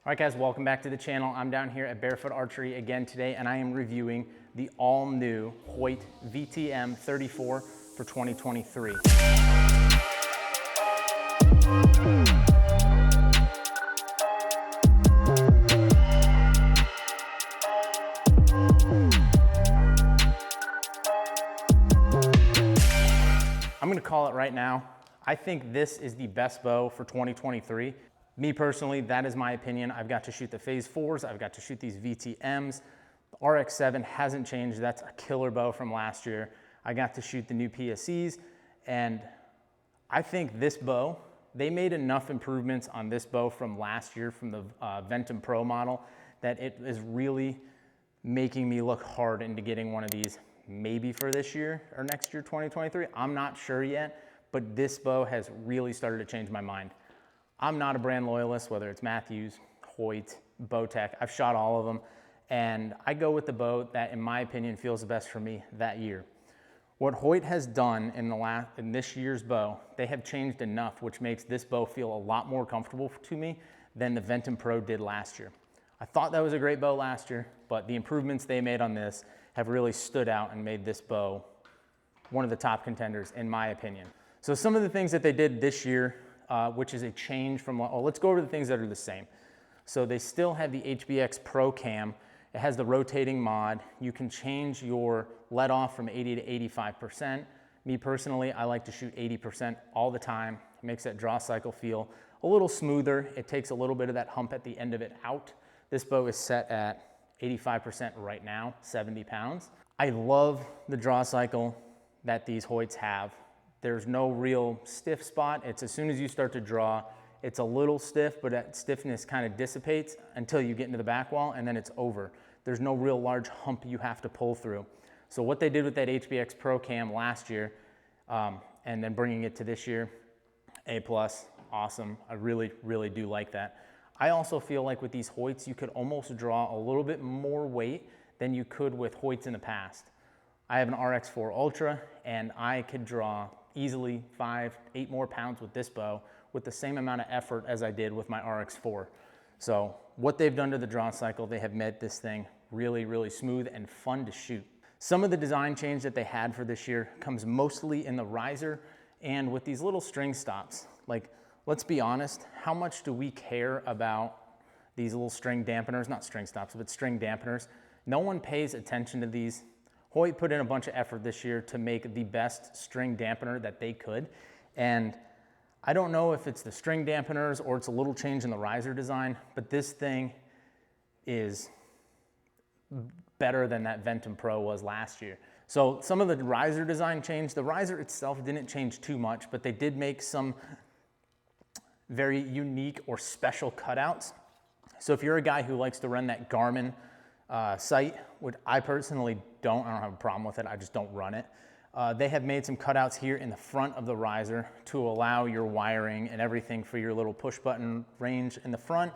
All right guys, welcome back to the channel. I'm down here at Barefoot Archery again today, and I am reviewing the all-new Hoyt VTM 34 for 2023. I'm gonna call it right now. I think this is the best bow for 2023. Me personally, that is my opinion. I've got to shoot the Phase 4s, I've got to shoot these VTMs. The RX-7 hasn't changed, that's a killer bow from last year. I got to shoot the new PSEs, and I think this bow, they made enough improvements on this bow from last year, from the Ventum Pro model, that it is really making me look hard into getting one of these, maybe for this year or next year, 2023. I'm not sure yet, but this bow has really started to change my mind. I'm not a brand loyalist, whether it's Matthews, Hoyt, Bowtech. I've shot all of them, and I go with the bow that, in my opinion, feels the best for me that year. What Hoyt has done in this year's bow, they have changed enough, which makes this bow feel a lot more comfortable to me than the Ventum Pro did last year. I thought that was a great bow last year, but the improvements they made on this have really stood out and made this bow one of the top contenders, in my opinion. So some of the things that they did this year, which is a change from, let's go over the things that are the same. So they still have the HBX Pro Cam. It has the rotating mod. You can change your let off from 80 to 85%. Me personally, I like to shoot 80% all the time. It makes that draw cycle feel a little smoother. It takes a little bit of that hump at the end of it out. This bow is set at 85% right now, 70 pounds. I love the draw cycle that these Hoyts have. There's no real stiff spot. It's as soon as you start to draw, it's a little stiff, but that stiffness kind of dissipates until you get into the back wall, and then it's over. There's no real large hump you have to pull through. So what they did with that HBX Pro Cam last year, and then bringing it to this year, A+, awesome. I really, really do like that. I also feel like with these Hoyts, you could almost draw a little bit more weight than you could with Hoyts in the past. I have an RX4 Ultra, and I could draw easily 5-8 more pounds with this bow with the same amount of effort as I did with my RX4. So what they've done to the draw cycle, they have made this thing really, really smooth and fun to shoot. Some of the design change that they had for this year comes mostly in the riser and with these little string stops. Like, let's be honest, how much do we care about these little string dampeners, not string stops, but string dampeners? No one pays attention to these. Hoyt put in a bunch of effort this year to make the best string dampener that they could. And I don't know if it's the string dampeners or it's a little change in the riser design, but this thing is better than that Ventum Pro was last year. So some of the riser design changed. The riser itself didn't change too much, but they did make some very unique or special cutouts. So if you're a guy who likes to run that Garmin sight, which I personally don't have a problem with it, I just don't run it. They have made some cutouts here in the front of the riser to allow your wiring and everything for your little push button range in the front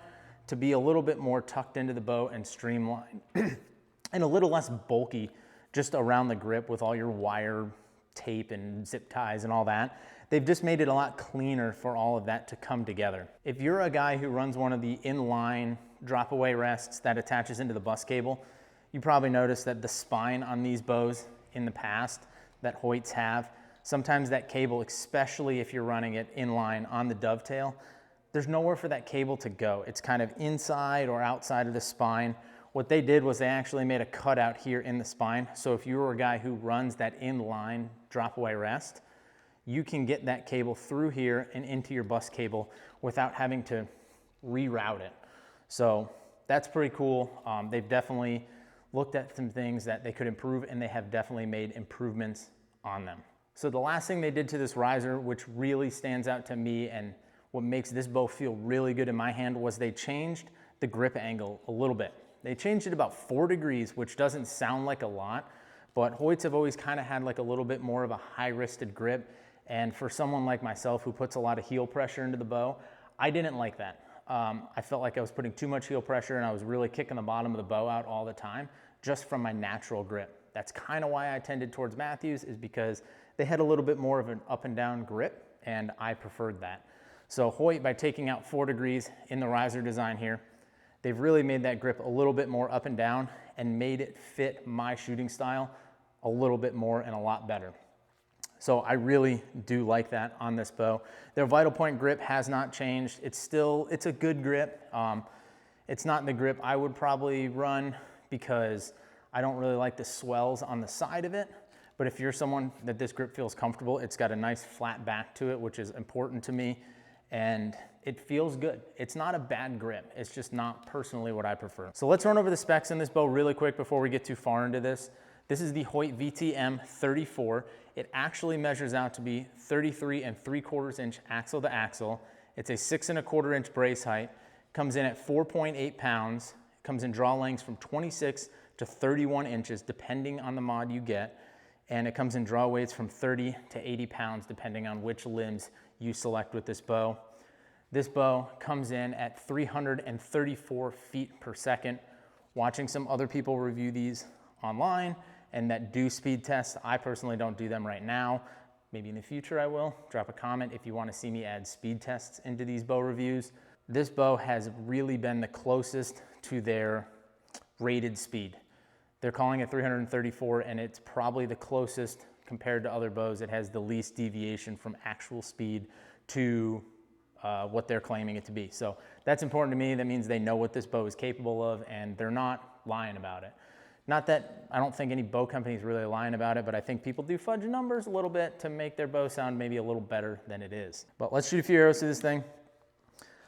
to be a little bit more tucked into the bow and streamlined and a little less bulky just around the grip with all your wire tape and zip ties and all that. They've just made it a lot cleaner for all of that to come together. If you're a guy who runs one of the inline drop away rests that attaches into the bus cable, you probably noticed that the spine on these bows in the past that Hoyts have, sometimes that cable, especially if you're running it inline on the dovetail, there's nowhere for that cable to go. It's kind of inside or outside of the spine. What they did was they actually made a cutout here in the spine. So if you were a guy who runs that inline drop away rest, you can get that cable through here and into your bus cable without having to reroute it. So that's pretty cool. They've definitely looked at some things that they could improve, and they have definitely made improvements on them. So the last thing they did to this riser, which really stands out to me and what makes this bow feel really good in my hand, was they changed the grip angle a little bit. They changed it about 4 degrees, which doesn't sound like a lot, but Hoyts have always kind of had like a little bit more of a high-wristed grip. And for someone like myself who puts a lot of heel pressure into the bow, I didn't like that. I felt like I was putting too much heel pressure and I was really kicking the bottom of the bow out all the time just from my natural grip. That's kind of why I tended towards Matthews, is because they had a little bit more of an up and down grip, and I preferred that. So Hoyt, by taking out 4 degrees in the riser design here, They've really made that grip a little bit more up and down and made it fit my shooting style a little bit more and a lot better. So I really do like that on this bow. Their Vital Point grip has not changed. It's a good grip. It's not the grip I would probably run because I don't really like the swells on the side of it. But if you're someone that this grip feels comfortable, it's got a nice flat back to it, which is important to me. And it feels good. It's not a bad grip. It's just not personally what I prefer. So let's run over the specs in this bow really quick before we get too far into this. This is the Hoyt VTM 34. It actually measures out to be 33 3/4 inch axle to axle. It's a 6 1/4 inch brace height. Comes in at 4.8 pounds. Comes in draw lengths from 26 to 31 inches, depending on the mod you get. And it comes in draw weights from 30 to 80 pounds, depending on which limbs you select with this bow. This bow comes in at 334 feet per second. Watching some other people review these online and that do speed tests, I personally don't do them right now. Maybe in the future I will. Drop a comment if you want to see me add speed tests into these bow reviews. This bow has really been the closest to their rated speed. They're calling it 334, and it's probably the closest compared to other bows. It has the least deviation from actual speed to what they're claiming it to be. So that's important to me. That means they know what this bow is capable of, and they're not lying about it. Not that I don't think any bow company is really lying about it, but I think people do fudge numbers a little bit to make their bow sound maybe a little better than it is. But let's shoot a few arrows to this thing.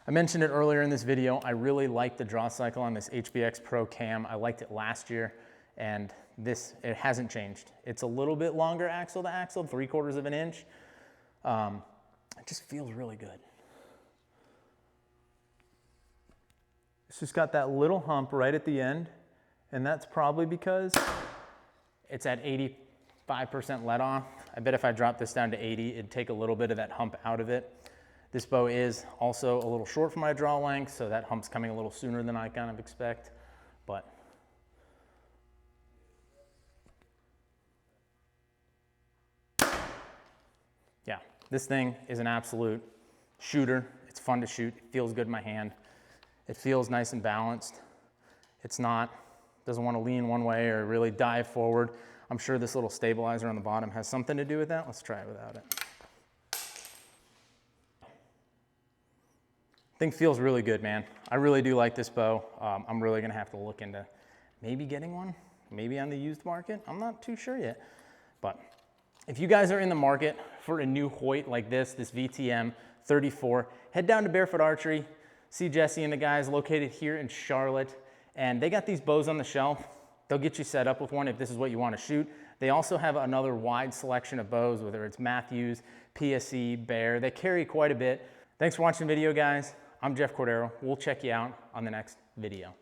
I mentioned it earlier in this video. I really like the draw cycle on this HBX Pro Cam. I liked it last year, and it hasn't changed. It's a little bit longer axle to axle, 3/4 of an inch. It just feels really good. It's just got that little hump right at the end, and that's probably because it's at 85% let off. I bet if I dropped this down to 80, it'd take a little bit of that hump out of it. This bow is also a little short for my draw length, so that hump's coming a little sooner than I kind of expect, but yeah, this thing is an absolute shooter. It's fun to shoot. It feels good in my hand. It feels nice and balanced. Doesn't want to lean one way or really dive forward. I'm sure this little stabilizer on the bottom has something to do with that. Let's try it without it. Thing feels really good, man. I really do like this bow. I'm really gonna have to look into maybe getting one, maybe on the used market. I'm not too sure yet. But if you guys are in the market for a new Hoyt like this VTM 34, head down to Barefoot Archery, see Jesse and the guys located here in Charlotte, and they got these bows on the shelf. They'll get you set up with one if this is what you want to shoot. They also have another wide selection of bows, whether it's Matthews, PSE, Bear. They carry quite a bit. Thanks for watching the video, guys. I'm Jeff Cordero. We'll check you out on the next video.